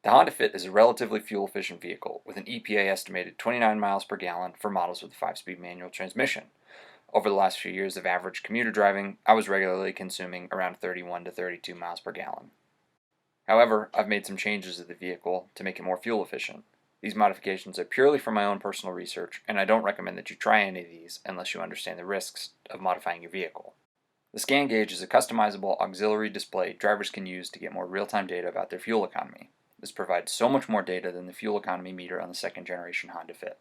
The Honda Fit is a relatively fuel-efficient vehicle with an EPA estimated 29 miles per gallon for models with a 5-speed manual transmission. Over the last few years of average commuter driving, I was regularly consuming around 31 to 32 miles per gallon. However, I've made some changes to the vehicle to make it more fuel efficient. These modifications are purely from my own personal research, and I don't recommend that you try any of these unless you understand the risks of modifying your vehicle. The scan gauge is a customizable auxiliary display drivers can use to get more real-time data about their fuel economy. This provides so much more data than the fuel economy meter on the second generation Honda Fit.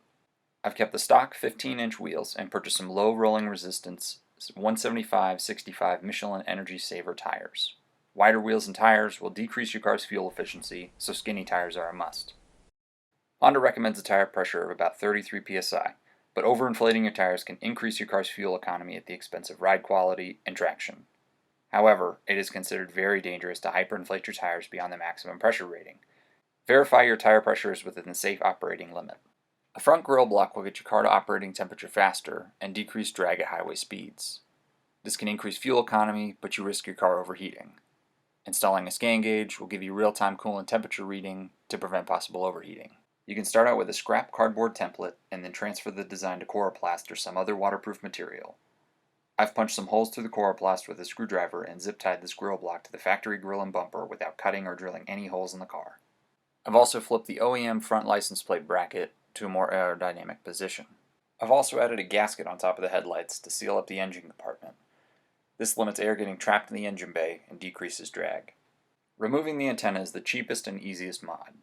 I've kept the stock 15-inch wheels and purchased some low rolling resistance 175/65 Michelin Energy Saver tires. Wider wheels and tires will decrease your car's fuel efficiency, so skinny tires are a must. Honda recommends a tire pressure of about 33 psi, but overinflating your tires can increase your car's fuel economy at the expense of ride quality and traction. However, it is considered very dangerous to hyperinflate your tires beyond the maximum pressure rating. Verify your tire pressure is within the safe operating limit. A front grille block will get your car to operating temperature faster and decrease drag at highway speeds. This can increase fuel economy, but you risk your car overheating. Installing a scan gauge will give you real-time coolant temperature reading to prevent possible overheating. You can start out with a scrap cardboard template and then transfer the design to Coroplast or some other waterproof material. I've punched some holes through the Coroplast with a screwdriver and zip-tied this grille block to the factory grille and bumper without cutting or drilling any holes in the car. I've also flipped the OEM front license plate bracket to a more aerodynamic position. I've also added a gasket on top of the headlights to seal up the engine compartment. This limits air getting trapped in the engine bay and decreases drag. Removing the antenna is the cheapest and easiest mod.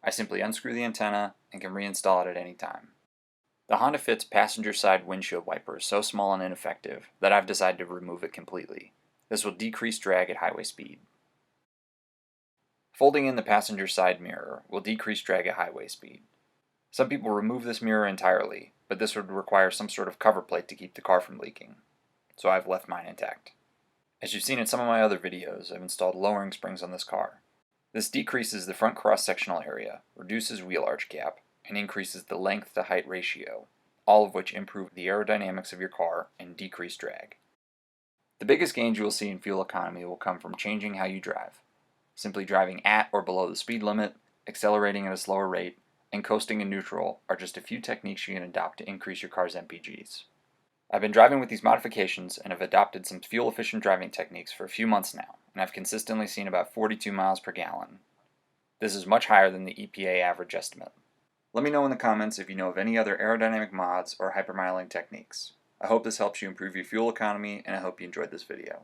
I simply unscrew the antenna and can reinstall it at any time. The Honda Fit's passenger side windshield wiper is so small and ineffective that I've decided to remove it completely. This will decrease drag at highway speed. Folding in the passenger side mirror will decrease drag at highway speed. Some people remove this mirror entirely, but this would require some sort of cover plate to keep the car from leaking, so I've left mine intact. As you've seen in some of my other videos, I've installed lowering springs on this car. This decreases the front cross-sectional area, reduces wheel arch gap, and increases the length to height ratio, all of which improve the aerodynamics of your car and decrease drag. The biggest gains you will see in fuel economy will come from changing how you drive. Simply driving at or below the speed limit, accelerating at a slower rate, and coasting in neutral are just a few techniques you can adopt to increase your car's MPGs. I've been driving with these modifications and have adopted some fuel-efficient driving techniques for a few months now, and I've consistently seen about 42 miles per gallon. This is much higher than the EPA average estimate. Let me know in the comments if you know of any other aerodynamic mods or hypermiling techniques. I hope this helps you improve your fuel economy, and I hope you enjoyed this video.